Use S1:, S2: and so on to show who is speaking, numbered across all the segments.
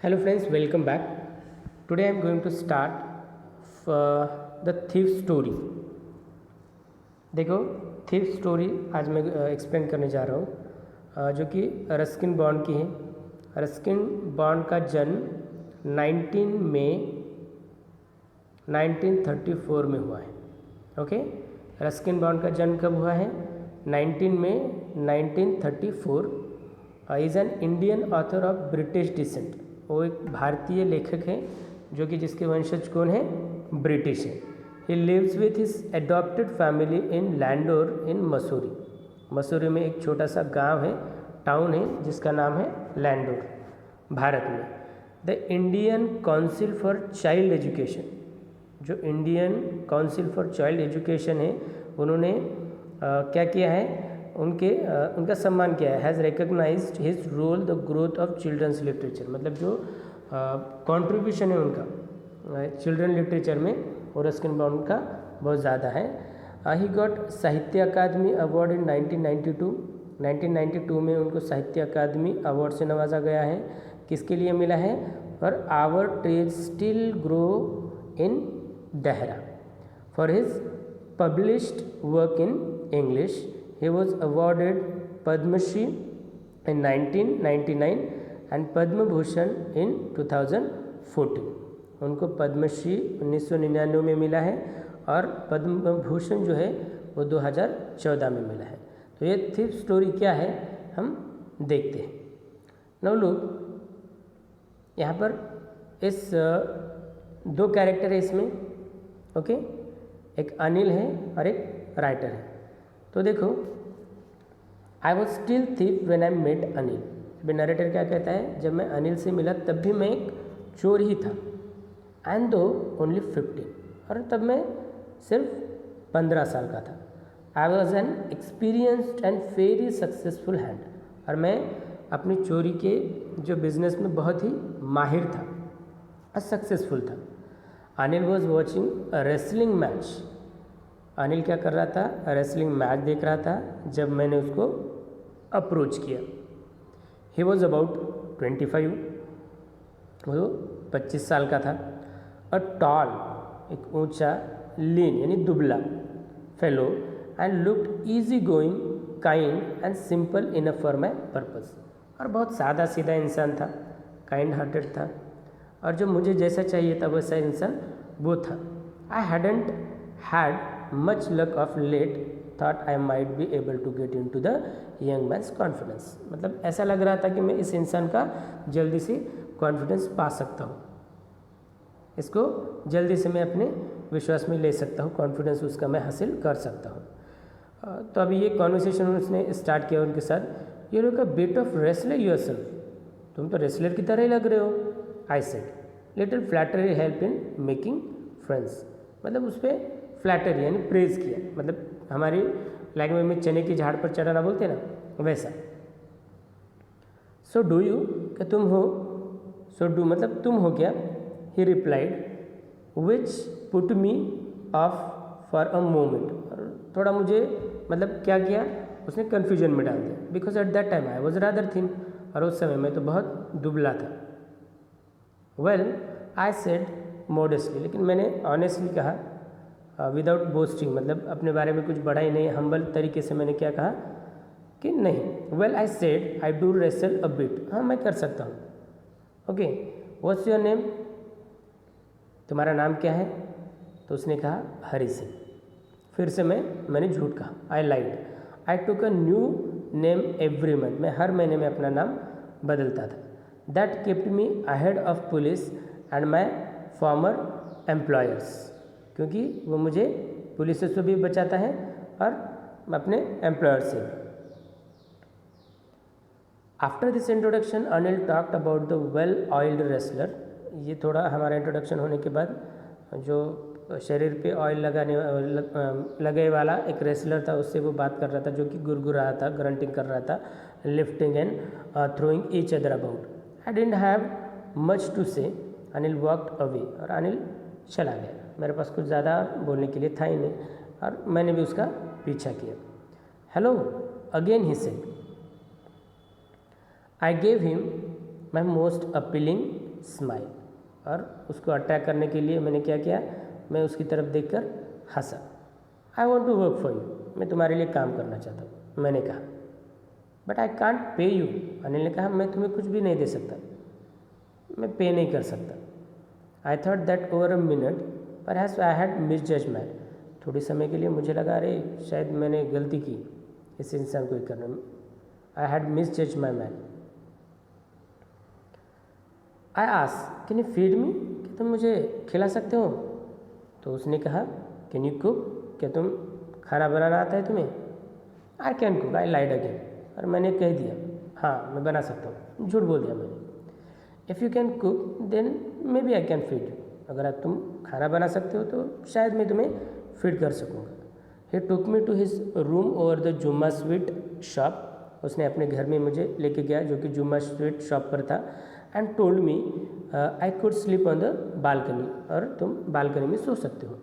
S1: Hello friends, welcome back. Today I am going to start the thief story. देखो thief story आज मैं explain करने जा रहा हूँ जो कि रस्किन बॉन्ड की है। रस्किन बॉन्ड का जन्म 19 मई 1934 में हुआ है। ओके, रस्किन बॉन्ड का जन्म कब हुआ है? 19 मई 1934। Is an Indian author of British descent. वो एक भारतीय लेखक है जो कि जिसके वंशज कौन है? ब्रिटिश है। He lives with his adopted family in Landour in Mussoorie. Mussoorie में एक छोटा सा गांव है, टाउन है, जिसका नाम है लैंडोर, भारत में। The Indian Council for Child Education, जो Indian Council for Child Education है, उन्होंने क्या किया है? उनका सम्मान किया है। Has recognised his role the growth of children's literature. मतलब जो कंट्रीब्यूशन है उनका चिल्ड्रन लिटरेचर में और रस्किन बॉन्ड का बहुत ज़्यादा है। ही गॉट साहित्य अकादमी अवार्ड इन 1992। 1992 में उनको साहित्य अकादमी अवार्ड से नवाजा गया है। किसके लिए मिला है? For our trees still grow in Dehra. For his published work in English he was awarded Padma Shri in 1999 and Padma Bhushan in 2014। उनको पद्मश्री 1999 में मिला है और पद्म भूषण जो है वो 2014 में मिला है। तो ये थिफ स्टोरी क्या है हम देखते हैं। नौ लोग यहाँ पर इस दो कैरेक्टर है इसमें। ओके, एक अनिल है और एक राइटर है। तो देखो, I was still thief when I met Anil. अभी नरेटर क्या कहता है? जब मैं अनिल से मिला तब भी मैं एक चोर ही था। एंड दो ओनली 15, और तब मैं सिर्फ 15 साल का था। I was an experienced and very successful hand, और मैं अपनी चोरी के जो बिजनेस में बहुत ही माहिर था और सक्सेसफुल था। Anil was watching a wrestling match. Anil क्या कर रहा था? रेसलिंग मैच देख रहा था जब मैंने उसको अप्रोच किया। ही वॉज अबाउट 25, वो 25 साल का था। अ टॉल, एक ऊंचा, लीन यानी दुबला fellow, and looked easy going, kind and simple enough for my purpose. और बहुत सादा सीधा इंसान था, काइंड हार्टेड था, और जो मुझे जैसा चाहिए था वैसा इंसान वो था। I hadn't had much luck of late, thought I might be able to get into the young man's confidence। मतलब ऐसा लग रहा था कि मैं इस इंसान का जल्दी से कॉन्फिडेंस पा सकता हूँ, इसको जल्दी से मैं अपने विश्वास में ले सकता हूँ, कॉन्फिडेंस उसका मैं हासिल कर सकता हूँ। तो अभी ये कॉन्वर्सेशन उसने स्टार्ट किया उनके साथ। You look a bit of wrestler yourself, तुम तो रेसलर की तरह ही लग रहे हो। I said, little flattery help in making friends. मतलब उस पर फ्लैटरी यानी प्रेज किया, मतलब हमारी लैंग्वेज में चने की झाड़ पर चढ़ाना बोलते हैं ना, वैसा। सो डू यू, क्या तुम हो? सो डू मतलब तुम हो क्या? ही replied, which put me of for a moment. और थोड़ा मुझे मतलब क्या किया, उसने कन्फ्यूजन में डाल दिया। Because at that time I was rather thin, और उस समय मैं तो बहुत दुबला था। वेल आई सेड मॉडेस्टली, लेकिन मैंने ऑनेस्टली कहा, विदाउट बोस्टिंग, मतलब अपने बारे में कुछ बड़ा ही नहीं, हम्बल तरीके से मैंने क्या कहा कि नहीं। Well I said I do wrestle a bit, हाँ मैं कर सकता हूँ। ओके, व्हाट्स योर नेम, तुम्हारा नाम क्या है? तो उसने कहा हरी सिंह। फिर से मैंने झूठ कहा, I lied. I took a new name every month, मैं हर महीने में अपना नाम बदलता था। That kept me ahead of police and my former employers, क्योंकि वो मुझे पुलिस से भी बचाता है और अपने एम्प्लॉयर से भी। After this introduction Anil talked about the well oiled wrestler. ये थोड़ा हमारा इंट्रोडक्शन होने के बाद जो शरीर पे ऑयल लगे वाला एक रेसलर था, उससे वो बात कर रहा था, जो कि गुरगुरा रहा था, ग्रंटिंग कर रहा था, lifting and throwing each other about. I didn't have much to say. Anil walked away, और अनिल चला गया। मेरे पास कुछ ज़्यादा बोलने के लिए था ही नहीं, और मैंने भी उसका पीछा किया। Hello again he said. I gave him my most appealing smile. और उसको अट्रैक्ट करने के लिए मैंने क्या किया, मैं उसकी तरफ देखकर हंसा। I want to work for you, मैं तुम्हारे लिए काम करना चाहता हूँ, मैंने कहा। But I can't pay you, Anil ने कहा मैं तुम्हें कुछ भी नहीं दे सकता, मैं पे नहीं कर सकता। I thought that over a minute perhaps I had misjudgement, थोड़ी समय के लिए मुझे लगा अरे शायद मैंने गलती की इस इंसान को करने में। I had misjudge my man. I ask can you feed me, क्या तुम मुझे खिला सकते हो? तो उसने कहा कैन यू कुक, क्या तुम खाना बनाना आता है तुम्हें? I can cook, I lied again, और मैंने कह दिया हाँ मैं बना सकता हूँ, झूठ बोल दिया मैंने। If you can cook then maybe I can feed you, अगर आप तुम खाना बना सकते हो तो शायद मैं तुम्हें फीड कर सकूँगा। He took me to his room over the Jumma sweet shop, उसने अपने घर में मुझे लेके गया जो कि जुम्मा स्वीट शॉप पर था। And told me I could sleep on the balcony, और तुम बालकनी में सो सकते हो।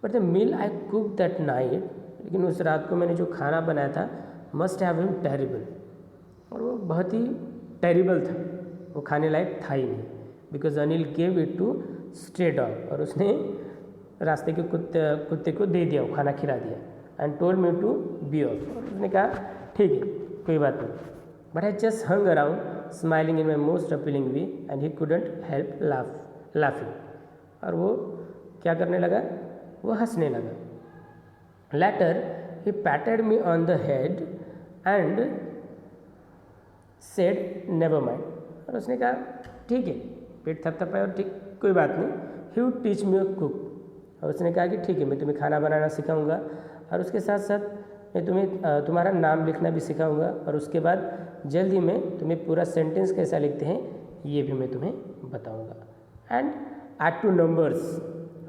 S1: But the meal I cook that night, लेकिन उस रात को मैंने जो खाना बनाया था मस्ट हैव बीन टेरिबल, और वो बहुत ही टेरिबल था, वो खाने लायक था ही नहीं। Because Anil gave it to stray dog, और उसने रास्ते के कुत्ते को दे दिया, वो खाना खिला दिया। And told me to be off, और उसने कहा ठीक है कोई बात नहीं। But I just hung around smiling in my most appealing way and he couldn't help laughing, और वो क्या करने लगा, वो हंसने लगा। Later he patted me on the head and said never mind, और उसने कहा ठीक है, पेट थपथपाया और ठीक कोई बात नहीं। He would teach me a cook, और उसने कहा कि ठीक है मैं तुम्हें खाना बनाना सिखाऊंगा, और उसके साथ साथ मैं तुम्हें तुम्हारा नाम लिखना भी सिखाऊंगा, और उसके बाद जल्द ही मैं तुम्हें पूरा सेंटेंस कैसा लिखते हैं ये भी मैं तुम्हें बताऊंगा। एंड ऐड टू नंबर्स,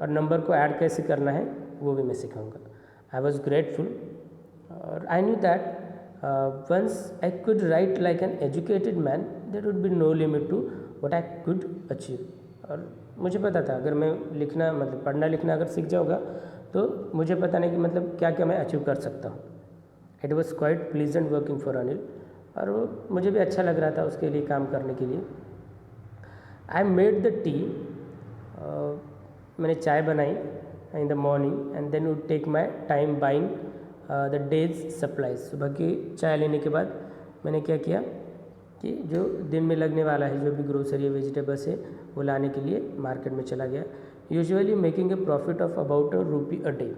S1: और नंबर को ऐड कैसे करना है वो भी मैं सिखाऊंगा। आई वॉज ग्रेटफुल, और I knew that once I could write like an educated man there would be no limit to what I could achieve, और मुझे पता था अगर मैं लिखना मतलब पढ़ना लिखना अगर सीख जाऊँगा तो मुझे पता नहीं कि मतलब क्या क्या मैं अचीव कर सकता हूँ। It was quite pleasant working for Anil, और वो मुझे भी अच्छा लग रहा था उसके लिए काम करने के लिए। आई मेड द टी, मैंने चाय बनाई in the morning, and then would take my time buying the day's supplies. सुबह की चाय लेने के बाद मैंने क्या किया कि जो दिन में लगने वाला है जो भी ग्रोसरी या वेजिटेबल्स है वो लाने के लिए मार्केट में चला गया। Usually making a profit of about ₹1 a day,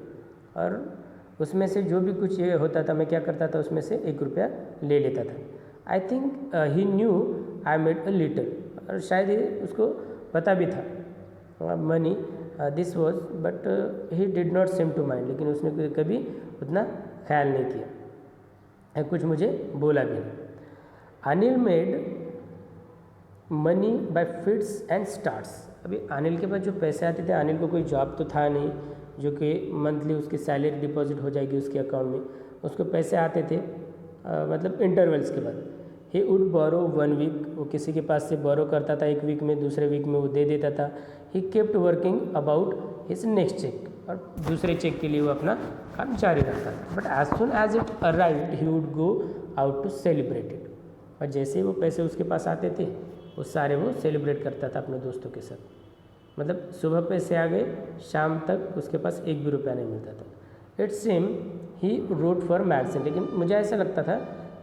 S1: और उसमें से जो भी कुछ ये होता था मैं क्या करता था उसमें से ₹1 ले लेता था। I think he knew I made a little, और शायद ये उसको पता भी था money this was, but he did not seem to mind, लेकिन उसने कभी उतना ख्याल नहीं किया, कुछ मुझे बोला भी नहीं। Anil made money by fits and starts, अभी अनिल के पास जो पैसे आते थे, अनिल को कोई जॉब तो था नहीं जो कि मंथली उसकी सैलरी डिपॉजिट हो जाएगी उसके अकाउंट में, उसको पैसे आते थे मतलब इंटरवल्स के बाद। ही वुड बोरो 1 वीक, वो किसी के पास से बोरो करता था 1 वीक में, दूसरे वीक में वो दे देता था। He kept working about his next cheque, और दूसरे चेक के लिए वो अपना काम जारी रखता था। But as soon as it arrived he would go out to celebrate it, और जैसे ही वो पैसे उसके पास आते थे वो सारे वो सेलिब्रेट करता था अपने दोस्तों के साथ। मतलब सुबह पैसे आ गए, शाम तक उसके पास 1 भी रुपया नहीं मिलता था। It same he wrote for magazine, लेकिन मुझे ऐसा लगता था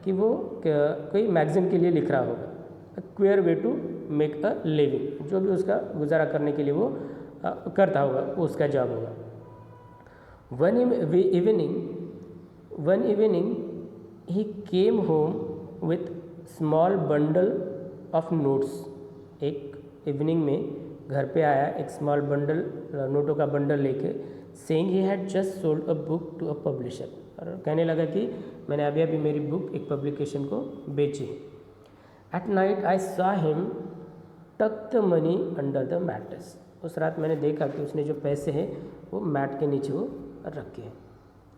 S1: कि वो कोई मैगजीन के लिए लिख रहा होगा। Queer way to make a living, जो भी उसका गुजारा करने के लिए वो करता होगा वो उसका जॉब होगा। One evening he came home with small bundle of notes, एक इवनिंग में घर पे आया एक स्मॉल बंडल नोटों का बंडल लेके, saying he had just sold a book to a publisher, और कहने लगा कि मैंने अभी अभी मेरी बुक एक पब्लिकेशन को बेची। At night I saw him tuck the money under the mattress, उस रात मैंने देखा कि उसने जो पैसे हैं वो मैट के नीचे वो रखे हैं।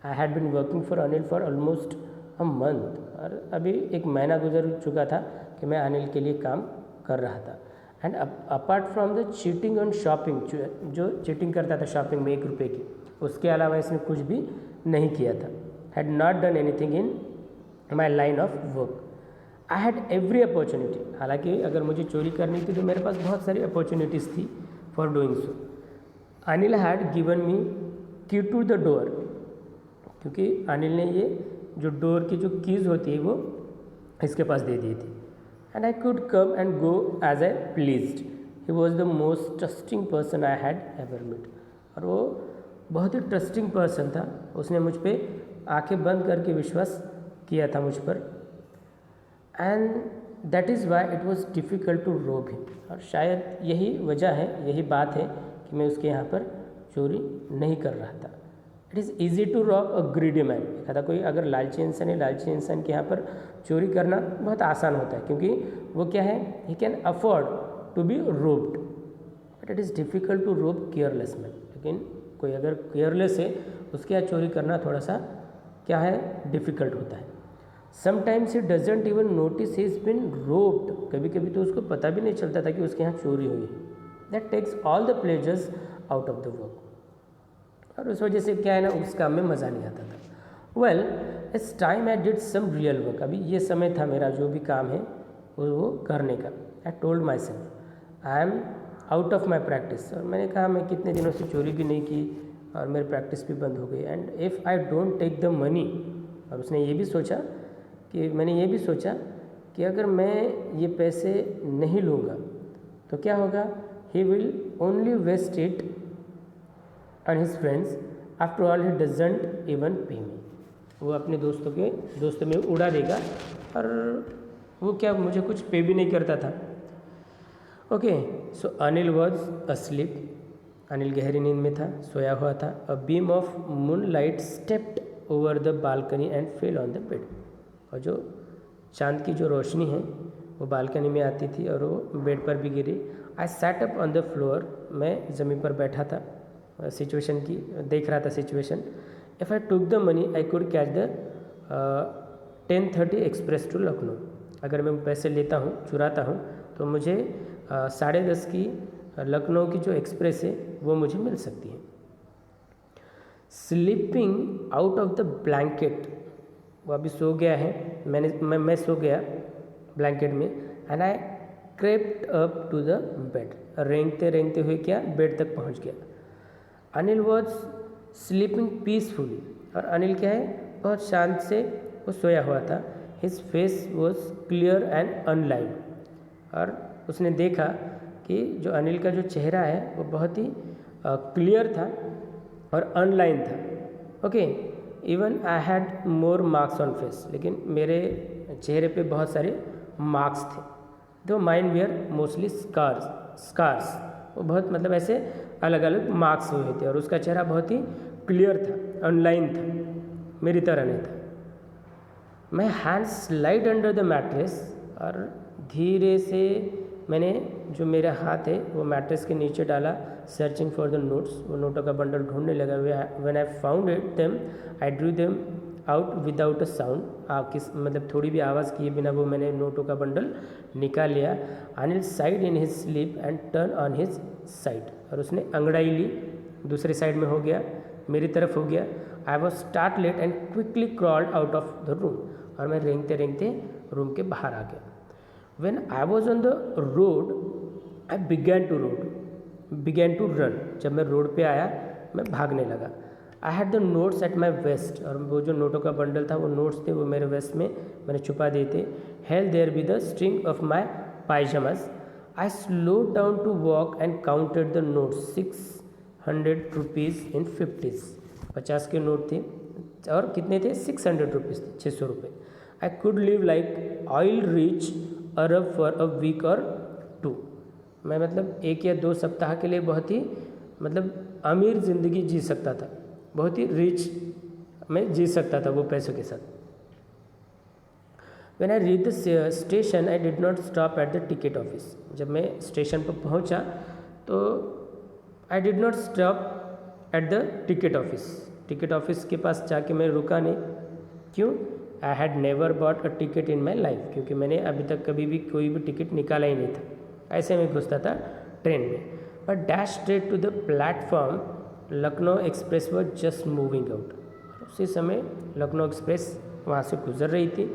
S1: I had been working for Anil for almost a month, और अभी 1 महीना गुजर चुका था कि मैं अनिल के लिए काम कर रहा था। And apart from the cheating on shopping, जो चीटिंग करता था शॉपिंग में 1 रुपये की, उसके अलावा इसने कुछ भी नहीं किया था। Had not done anything in my line of work. I had every opportunity, हालांकि अगर मुझे चोरी करनी थी तो मेरे पास बहुत सारी अपॉर्चुनिटीज़ थी for doing so. Anil had given me की टू द डोर, क्योंकि अनिल ने ये जो डोर की जो कीज़ होती है वो इसके पास दे दी थी। And I could come and go as I pleased, he was the most trusting person I had ever meet. और वो बहुत ही ट्रस्टिंग पर्सन था, उसने मुझ पर आंखें बंद करके विश्वास किया था मुझ पर। And that is why it was difficult to rob him, और शायद यही वजह है, यही बात है कि मैं उसके यहाँ पर चोरी नहीं कर रहा था। It is easy to rob a greedy man, कहता कोई अगर लालची इंसान है, लालची इंसान के यहाँ पर चोरी करना बहुत आसान होता है, क्योंकि वो क्या है, he can afford to be robbed, but it is difficult to rob careless man. लेकिन कोई अगर केयरलेस है उसके यहाँ चोरी करना थोड़ा सा क्या है, डिफ़िकल्ट होता है। Sometimes he doesn't even notice he is been robed, कभी कभी तो उसको पता भी नहीं चलता था कि उसके यहाँ चोरी हुई है। That takes all the pleasures out of the work, और उस वजह से क्या है ना, उस काम में मज़ा नहीं आता था। Well it's time I did some real work, अभी ये समय था मेरा जो भी काम है वो करने का। I told my self I am out of my practice, और मैंने कहा मैं कितने दिनों से चोरी भी नहीं की और मेरी प्रैक्टिस भी बंद हो गई। And if I don't take the money, और उसने ये भी सोचा कि मैंने ये भी सोचा कि अगर मैं ये पैसे नहीं लूँगा तो क्या होगा, he will only waste it on his friends, after all he doesn't even pay me, वो अपने दोस्तों में उड़ा देगा, और वो क्या मुझे कुछ पे भी नहीं करता था। Okay, so Anil was asleep, Anil गहरी नींद में था, सोया हुआ था। A beam of moon light stepped over the balcony and fell on the bed, और जो चांद की जो रोशनी है वो बालकनी में आती थी और वो बेड पर भी गिरी। I sat up on the floor, मैं ज़मीन पर बैठा था, सिचुएशन की देख रहा था situation. If I took the money I could catch the 10:30 express to Lucknow, अगर मैं पैसे लेता हूँ, चुराता हूँ, तो मुझे 10:30 की लखनऊ की जो एक्सप्रेस है वो मुझे मिल सकती है। Sleeping out of the blanket, वो अभी सो गया है, मैं सो गया ब्लैंकेट में। And I crept up to the bed, रेंगते रेंगते हुए क्या बेड तक पहुंच गया। अनिल वॉज स्लीपिंग पीसफुली, और अनिल क्या है, बहुत शांत से वो सोया हुआ था। His face was clear and unlined, और उसने देखा कि जो अनिल का जो चेहरा है वो बहुत ही क्लियर था और अनलाइन था। Okay, even I had more marks on face, लेकिन मेरे चेहरे पे बहुत सारे मार्क्स थे। दो माइन वेयर मोस्टली स्कार्स, वो बहुत मतलब ऐसे अलग अलग मार्क्स हुए थे, और उसका चेहरा बहुत ही क्लियर था, अनलाइन था, मेरी तरह नहीं था। मैं hand slide under the mattress, और धीरे से मैंने जो मेरा हाथ है वो मैट्रेस के नीचे डाला। सर्चिंग फॉर द नोट्स, वो नोटों का बंडल ढूंढने लगा। When I found it them I drew them out without a sound, मतलब थोड़ी भी आवाज़ किए बिना वो मैंने नोटों का बंडल निकाल लिया। Anil side in his sleep and turn on his side, और उसने अंगड़ाई ली, दूसरे साइड में हो गया, मेरी तरफ हो गया। I was startled and quickly crawled out of the room, और मैं रेंगते रेंगते रूम के बाहर आ गया। When I was on the road, I began to run. जब मैं रोड पे आया मैं भागने लगा। I had the notes at my vest, और वो जो नोटों का बंडल था वो नोट्स थे, वो मेरे वेस्ट में मैंने छुपा दिए थे। Held there be the string of my pajamas. I slowed down to walk and counted the notes, 600 rupees in 50s. 50 के नोट थे, और कितने थे, 600 रुपीज़ थे, 600 रुपये। I could live like oil rich Arab for a week और 2, मैं मतलब 1 या 2 सप्ताह के लिए बहुत ही मतलब अमीर ज़िंदगी जी सकता था, बहुत ही रिच मैं जी सकता था वो पैसों के साथ। When I reach the station I did not stop at the ticket office, जब मैं स्टेशन पर पहुंचा तो आई did not stop at the ticket office के पास जाके मैं रुका नहीं। क्यों? I had never bought a ticket in my life, क्योंकि मैंने अभी तक कभी भी कोई भी टिकट निकाला ही नहीं था। ऐसे में घुसता था ट्रेन में। But dash straight to the platform, Lucknow express was just moving out. उसी समय लखनऊ एक्सप्रेस वहाँ से गुजर रही थी।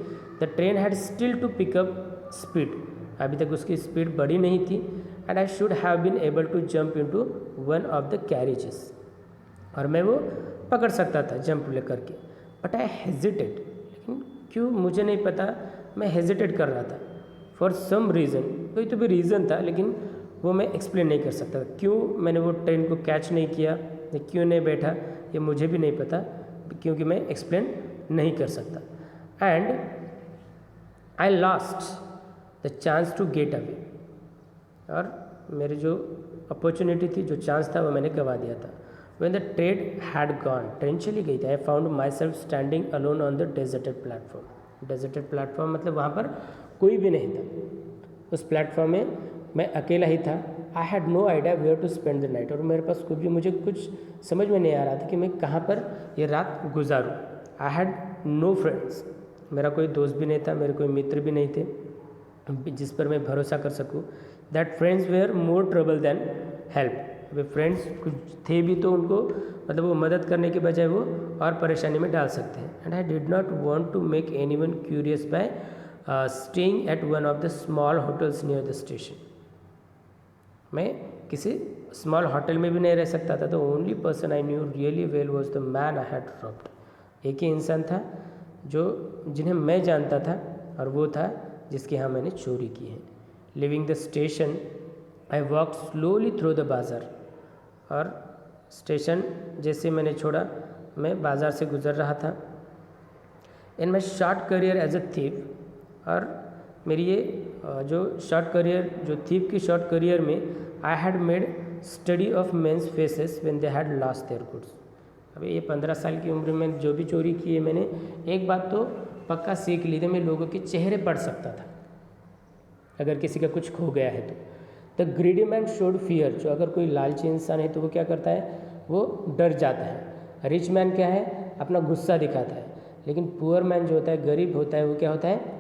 S1: The train had still to pick up speed, अभी तक उसकी स्पीड बढ़ी नहीं थी। And I should have been able to jump into one of the carriages, और मैं वो पकड़ सकता था जंप लेकर के। बट आई हेजिटेड, लेकिन क्यों मुझे नहीं पता, मैं हेजिटेट कर रहा था। फॉर सम रीज़न, कोई तो भी रीज़न था, लेकिन वो मैं एक्सप्लेन नहीं कर सकता क्यों मैंने वो ट्रेन को कैच नहीं किया या क्यों नहीं बैठा, ये मुझे भी नहीं पता, क्योंकि मैं एक्सप्लेन नहीं कर सकता। And I lost the chance to get away, और मेरी जो अपॉर्चुनिटी थी, जो चांस था, वो मैंने गंवा दिया था। When the train had gone, train चली गई थी, I found myself standing alone on the deserted platform. Deserted platform मतलब वहाँ पर कोई भी नहीं था, उस प्लेटफॉर्म में मैं अकेला ही था। I had no idea where to spend the night, और मेरे पास कुछ भी, मुझे कुछ समझ में नहीं आ रहा था कि मैं कहाँ पर ये रात गुजारूँ। I had no friends, मेरा कोई दोस्त भी नहीं था, मेरे कोई मित्र भी नहीं थे जिस पर मैं भरोसा कर सकूँ। That friends were more trouble than help, way friends कुछ थे भी तो उनको मतलब वो मदद करने के बजाय वो और परेशानी में डाल सकते हैं। And I did not want to make anyone curious by staying at one of the small hotels near the station, मैं किसी स्मॉल होटल में भी नहीं रह सकता था। The only person I knew really well was the man I had robbed, एक ही इंसान था जिन्हें मैं जानता था, और वो था जिसके यहाँ मैंने चोरी की है। Living the station I walk slowly through the bazaar, और स्टेशन जैसे मैंने छोड़ा, मैं बाज़ार से गुज़र रहा था। In my short career as a thief, और मेरी ये जो शॉर्ट करियर, जो थीफ की शॉर्ट करियर में I had made study of men's faces when they had lost their goods. अभी ये 15 साल की उम्र में जो भी चोरी की है मैंने, एक बात तो पक्का सीख ली थी, मैं लोगों के चेहरे पढ़ सकता था अगर किसी का कुछ खो गया है तो। The greedy man showed fear, जो अगर कोई लालची इंसान है तो वो क्या करता है, वो डर जाता है। रिच मैन क्या है, अपना गुस्सा दिखाता है। लेकिन पुअर मैन जो होता है, गरीब होता है, वो क्या होता है,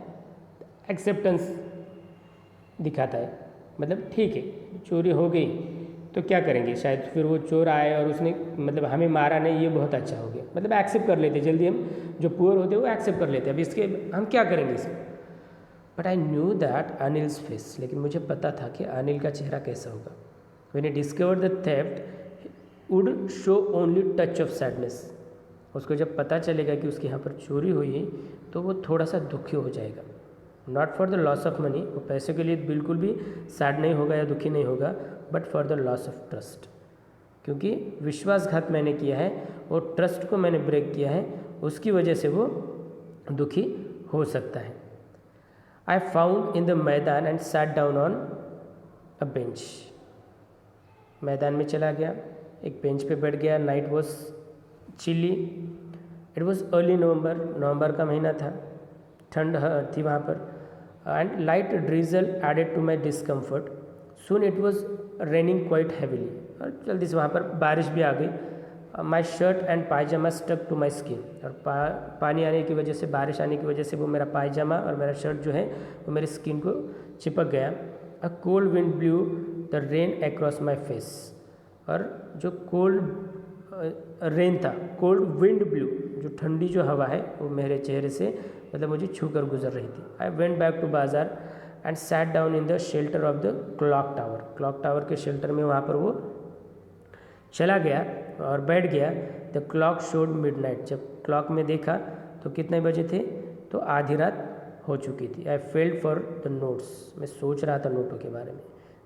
S1: एक्सेप्टेंस दिखाता है। मतलब ठीक है, चोरी हो गई तो क्या करेंगे, शायद फिर वो चोर आए और उसने मतलब हमें मारा नहीं, ये बहुत अच्छा हो गया, मतलब एक्सेप्ट कर लेते जल्दी। हम जो पुअर होते हैं वो एक्सेप्ट कर लेते हैं, अब इसके हम क्या करेंगे इसमें। But I knew that Anil's face, लेकिन मुझे पता था कि अनिल का चेहरा कैसा होगा। When he discovered the theft would show only touch of sadness, उसको जब पता चलेगा कि उसके यहाँ पर चोरी हुई है तो वो थोड़ा सा दुखी हो जाएगा। Not for the loss of money, वो पैसे के लिए बिल्कुल भी सैड नहीं होगा या दुखी नहीं होगा, but for the loss of trust, क्योंकि विश्वासघात मैंने किया है और ट्रस्ट को मैंने ब्रेक किया है, उसकी वजह से वो दुखी हो सकता है। I found in the maidan and sat down on a bench, मैदान में चला गया, एक बेंच पे बैठ गया। Night was chilly, it was early November का महीना था, ठंड थी वहाँ पर। And light drizzle added to my discomfort, soon it was raining quite heavily, और जल्दी से वहाँ पर बारिश भी आ गई। My shirt and pyjama stuck to my skin, और पानी आने की वजह से, बारिश आने की वजह से वो मेरा पायजामा और मेरा शर्ट जो है वो मेरी स्किन को चिपक गया। A cold wind blue the rain across my face, और जो कोल्ड रेन था, कोल्ड विंड ब्लू, जो ठंडी जो हवा है वो मेरे चेहरे से मतलब मुझे छू कर गुजर रही थी। आई वेंट बैक टू बाज़ार and sat down in the shelter of the clock tower, clock tower के शेल्टर में वहाँ पर वो चला गया और बैठ गया। द क्लॉक शोड मिडनाइट, जब क्लॉक में देखा तो कितने बजे थे, तो आधी रात हो चुकी थी। I failed for the notes, मैं सोच रहा था नोटों के बारे में।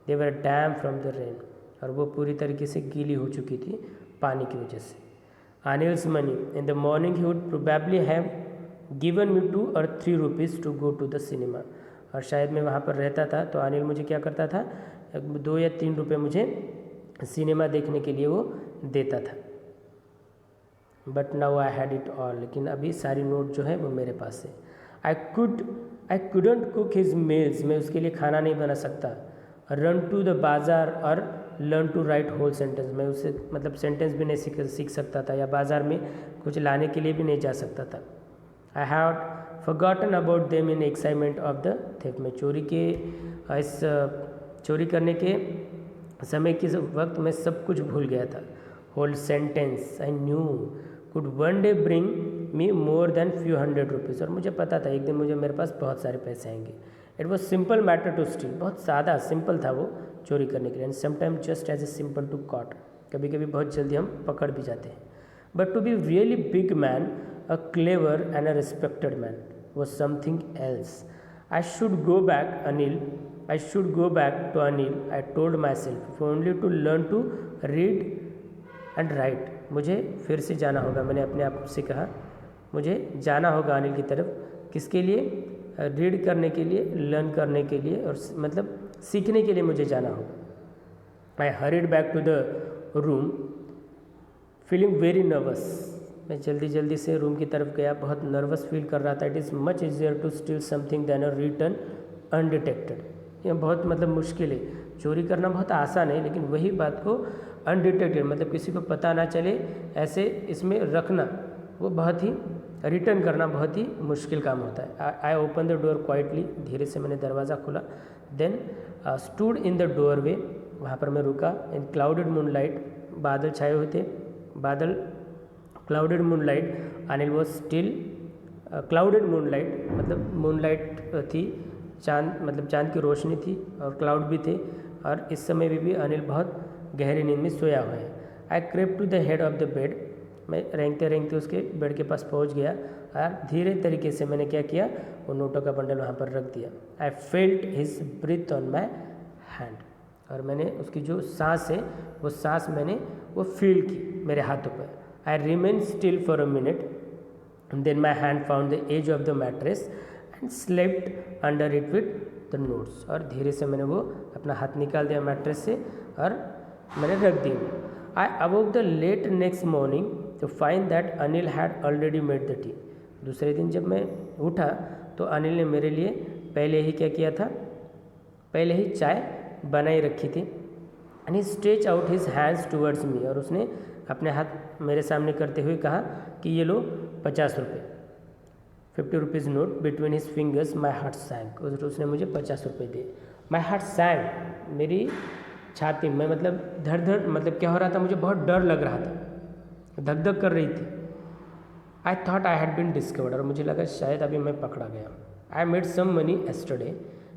S1: दे वर डैम फ्रॉम द रेन, और वो पूरी तरीके से गीली हो चुकी थी पानी की वजह से। Anil's money, in the morning he would probably have given me 2 or 3 rupees to go to the cinema, और शायद मैं वहाँ पर रहता था तो अनिल मुझे क्या करता था, 2 या 3 रुपये मुझे सिनेमा देखने के लिए वो देता था। But now I had it all, लेकिन अभी सारी नोट जो है वो मेरे पास है। I couldn't cook his meals, मैं उसके लिए खाना नहीं बना सकता। रन टू द बाज़ार और learn to write whole sentence, मैं उससे मतलब सेंटेंस भी नहीं सीख सकता था, या बाज़ार में कुछ लाने के लिए भी नहीं जा सकता था। I have forgotten about them in excitement of the theft, मैं चोरी करने के समय के वक्त मैं सब कुछ भूल गया था। Whole sentence I knew could one day bring me more than few hundred rupees, और मुझे पता था एक दिन मुझे मेरे पास बहुत सारे पैसे आएंगे। It was simple matter to steal, बहुत सादा सिंपल था वो चोरी करने के लिए। And sometime just as a simple to caught, कभी कभी बहुत जल्दी हम पकड़ भी जाते हैं। But to be really big man, a clever and a respected man was something else. I should go back Anil, I should go back to Anil, I told myself, if only to learn to read and write. मुझे फिर से जाना होगा, मैंने अपने आप से कहा मुझे जाना होगा अनिल की तरफ। किसके लिए? रीड करने के लिए, लर्न करने के लिए, और मतलब सीखने के लिए मुझे जाना होगा। I hurried back to the room feeling very nervous. मैं जल्दी जल्दी से रूम की तरफ गया, बहुत नर्वस फील कर रहा था। It is much easier to steal something than a return undetected. ये बहुत मतलब मुश्किल है, चोरी करना बहुत आसान है, लेकिन वही बात को अनडिटेक्टेड मतलब किसी को पता ना चले ऐसे इसमें रखना, वो बहुत ही, रिटर्न करना बहुत ही मुश्किल काम होता है। I open the door quietly, धीरे से मैंने दरवाज़ा खोला। Then stood in the doorway, वहाँ पर मैं रुका। इन क्लाउडेड मूनलाइट, बादल छाए हुए थे, बादल clouded moonlight, Anil was still. Clouded moonlight मतलब मूनलाइट थी, चांद मतलब चांद की रोशनी थी और क्लाउड भी थे, और इस समय भी अनिल बहुत गहरी नींद में सोया हुआ है। I crept to the head of the bed, मैं रेंगते रेंगते उसके बेड के पास पहुंच गया, और धीरे तरीके से मैंने क्या किया, वो नोटों का बंडल वहाँ पर रख दिया। I felt his breath on my hand, और मैंने उसकी जो सांस है वो सांस मैंने वो फील की मेरे हाथों पर। I remain still for a minute, then my hand found the edge of the mattress and slept under it with the notes, और धीरे से मैंने वो अपना हाथ निकाल दिया मैट्रेस से और मैंने रख दी। I awoke the late next morning to find that Anil had already made the tea. दूसरे दिन जब मैं उठा तो अनिल ने मेरे लिए पहले ही क्या किया था, पहले ही चाय बनाई रखी थी। And he stretch out his hands towards me, और उसने अपने हाथ मेरे सामने करते हुए कहा कि ये लो 50 रुपये, 50 rupees note between his fingers. My heart sank, और उसने मुझे 50 रुपये दिए। माई हार्ट सैंक, मेरी छाती में मतलब धड़ धड़ मतलब क्या हो रहा था, मुझे बहुत डर लग रहा था, धक धक कर रही थी। I thought I had been discovered, और मुझे लगा शायद अभी मैं पकड़ा गया। I made some money yesterday,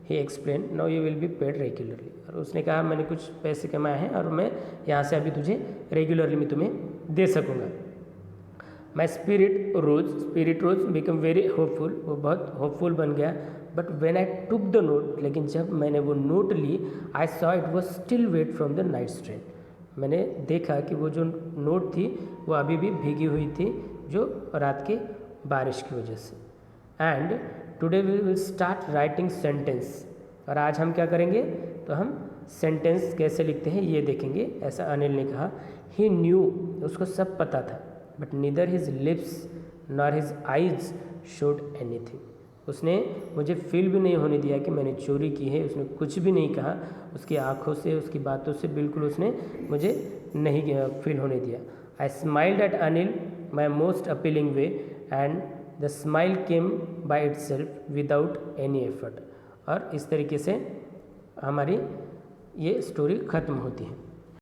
S1: he explain, now you will be paid regularly. और उसने कहा मैंने कुछ पैसे कमाए हैं और मैं यहाँ से अभी तुझे रेगुलरली मैं तुम्हें दे सकूँगा। My spirit rose become very hopeful, वो बहुत होपफुल बन गया। But when I took the note, लेकिन जब मैंने वो नोट ली, I saw it was still wet from the night strain. मैंने देखा कि वो जो नोट थी वो अभी भी भीगी हुई थी, जो रात के बारिश की वजह से। And today we will start writing sentence, और आज हम क्या करेंगे, तो हम सेंटेंस कैसे लिखते हैं ये देखेंगे, ऐसा अनिल ने कहा। ही न्यू, उसको सब पता था, but neither his lips nor his eyes showed anything. उसने मुझे फील भी नहीं होने दिया कि मैंने चोरी की है, उसने कुछ भी नहीं कहा, उसकी आँखों से उसकी बातों से बिल्कुल उसने मुझे नहीं फील होने दिया। I smiled at Anil my most appealing way, and the smile came by itself without any effort. और इस तरीके से हमारी ये स्टोरी ख़त्म होती है।